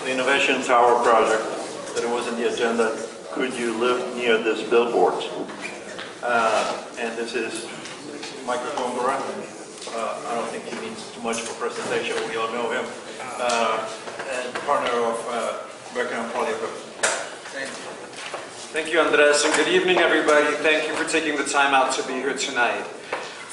the Innovation Tower project that it was in the agenda, could you live near this billboard? And this is Michael Gongora. I don't think he needs too much for presentation, we all know him. And partner of American Poly. Thank you. Thank you, Andres, and good evening, everybody. Thank you for taking the time out to be here tonight.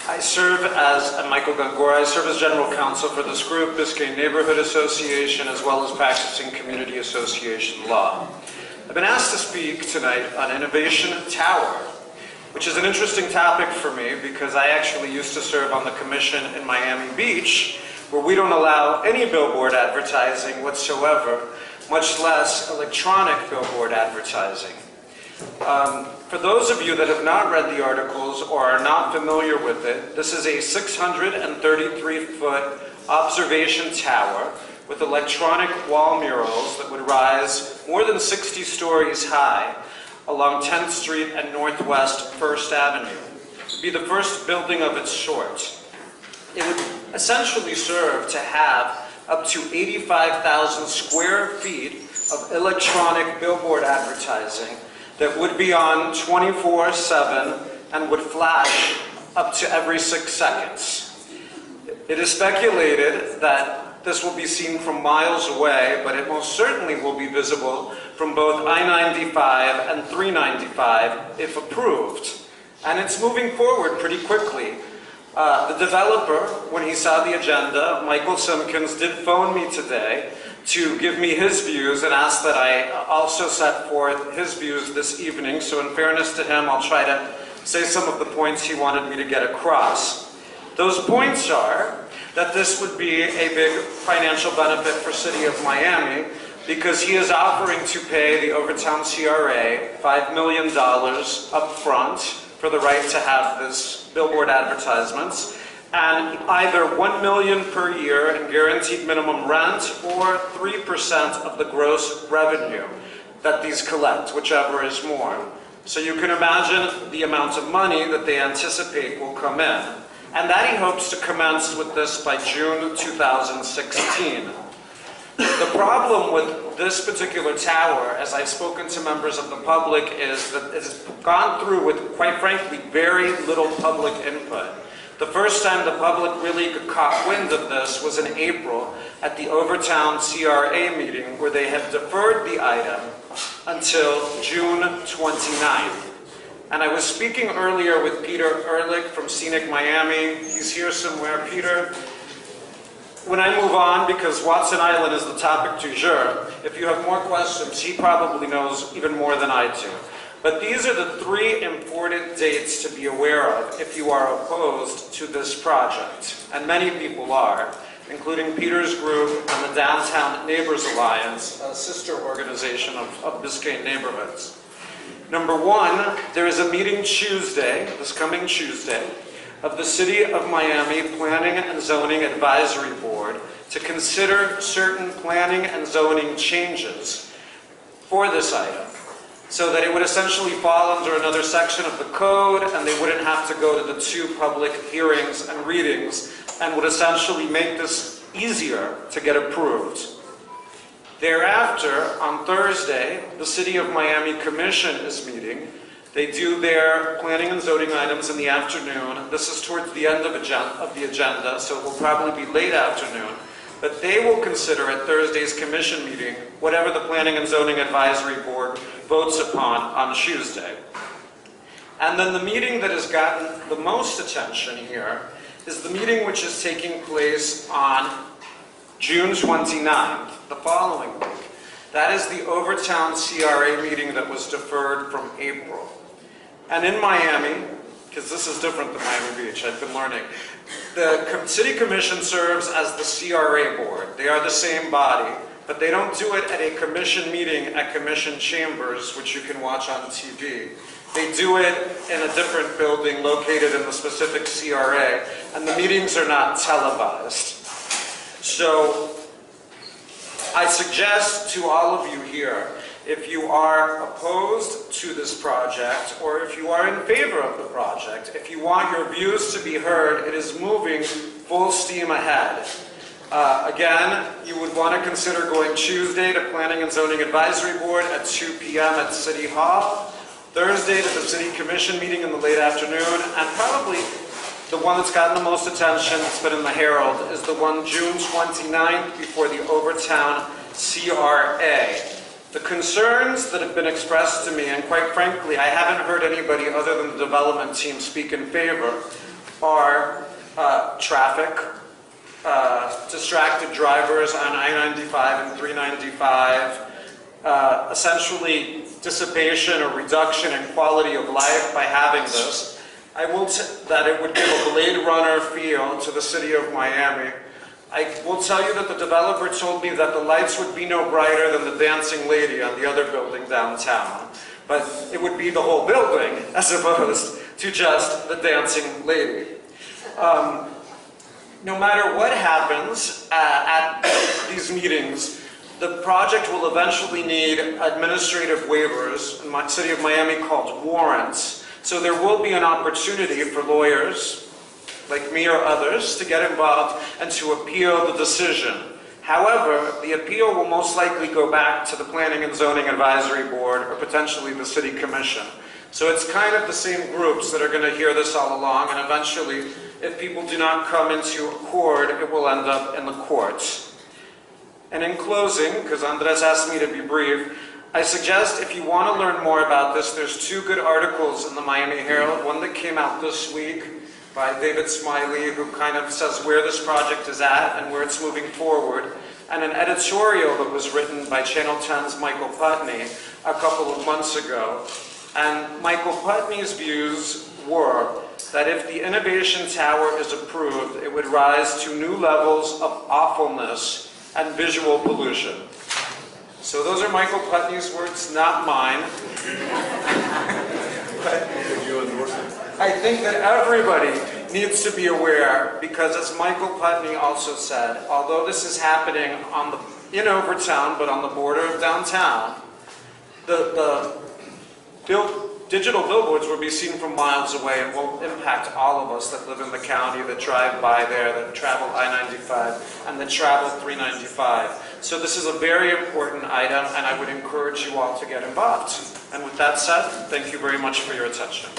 I serve as Michael Gongora. I serve as General Counsel for this group, Biscayne Neighborhood Association, as well as practicing community association law. I've been asked to speak tonight on Innovation Tower, which is an interesting topic for me because I actually used to serve on the commission in Miami Beach, where we don't allow any billboard advertising whatsoever, much less electronic billboard advertising. For those of you that have not read the articles or are not familiar with it, this is a 633-foot observation tower with electronic wall murals that would rise more than 60 stories high along 10th Street and Northwest 1st Avenue. It would be the first building of its sort. It would essentially serve to have up to 85,000 square feet of electronic billboard advertising that would be on 24/7 and would flash up to every 6 seconds. It is speculated that this will be seen from miles away, but it most certainly will be visible from both I-95 and 395 if approved. And it's moving forward pretty quickly. The developer, when he saw the agenda, Michael Simpkins, did phone me today to give me his views and ask that I also set forth his views this evening. So in fairness to him, I'll try to say some of the points he wanted me to get across. Those points are that this would be a big financial benefit for City of Miami because he is offering to pay the Overtown CRA $5 million up front for the right to have this billboard advertisements, and either $1 million per year in guaranteed minimum rent or 3% of the gross revenue that these collect, whichever is more. So you can imagine the amount of money that they anticipate will come in, and that he hopes to commence with this by June 2016. The problem with this particular tower, as I've spoken to members of the public, is that it has gone through with, quite frankly, very little public input. The first time the public really caught wind of this was in April at the Overtown CRA meeting, where they had deferred the item until June 29th. And I was speaking earlier with Peter Ehrlich from Scenic Miami. He's here somewhere. Peter, when I move on, because Watson Island is the topic du jour, if you have more questions, he probably knows even more than I do. But these are the 3 important dates to be aware of if you are opposed to this project. And many people are, including Peter's group and the Downtown Neighbors Alliance, a sister organization of Biscayne neighborhoods. Number 1, there is a meeting Tuesday, this coming Tuesday, of the City of Miami Planning and Zoning Advisory Board to consider certain planning and zoning changes for this item, so that it would essentially fall under another section of the code and they wouldn't have to go to the 2 public hearings and readings, and would essentially make this easier to get approved. Thereafter, on Thursday, the City of Miami Commission is meeting. They do their planning and zoning items in the afternoon. This is towards the end of the agenda, so it will probably be late afternoon. But they will consider at Thursday's commission meeting whatever the Planning and Zoning Advisory Board votes upon on Tuesday. And then the meeting that has gotten the most attention here is the meeting which is taking place on June 29th, the following week. That is the Overtown CRA meeting that was deferred from April. And in Miami, because this is different than Miami Beach, I've been learning, the City Commission serves as the CRA board. They are the same body, but they don't do it at a commission meeting at Commission Chambers, which you can watch on TV. They do it in a different building located in the specific CRA, and the meetings are not televised. So I suggest to all of you here, if you are opposed to this project, or if you are in favor of the project, if you want your views to be heard, it is moving full steam ahead. Again, you would want to consider going Tuesday to Planning and Zoning Advisory Board at 2 p.m. at City Hall, Thursday to the City Commission meeting in the late afternoon, and probably the one that's gotten the most attention, it's been in the Herald, is the one June 29th before the Overtown CRA. The concerns that have been expressed to me, and quite frankly, I haven't heard anybody other than the development team speak in favor, are traffic, distracted drivers on I-95 and 395, essentially dissipation or reduction in quality of life by having this. I will that it would give a Blade Runner feel to the city of Miami. I will tell you that the developer told me that the lights would be no brighter than the dancing lady on the other building downtown, but it would be the whole building as opposed to just the dancing lady. No matter what happens at these meetings, the project will eventually need administrative waivers, in the city of Miami called warrants. So there will be an opportunity for lawyers, like me or others, to get involved and to appeal the decision. However, the appeal will most likely go back to the Planning and Zoning Advisory Board or potentially the City Commission. So it's kind of the same groups that are going to hear this all along, and eventually, if people do not come into accord, it will end up in the courts. And in closing, because Andres asked me to be brief, I suggest if you want to learn more about this, there's two good articles in the Miami Herald, one that came out this week by David Smiley, who kind of says where this project is at and where it's moving forward, and an editorial that was written by Channel 10's Michael Putney a couple of months ago. And Michael Putney's views were that if the Innovation Tower is approved, it would rise to new levels of awfulness and visual pollution. So those are Michael Putney's words, not mine. I think that everybody needs to be aware, because as Michael Putney also said, although this is happening in Overtown, but on the border of downtown, the digital billboards will be seen from miles away and will impact all of us that live in the county, that drive by there, that travel I-95, and that travel 395. So this is a very important item, and I would encourage you all to get involved. And with that said, thank you very much for your attention.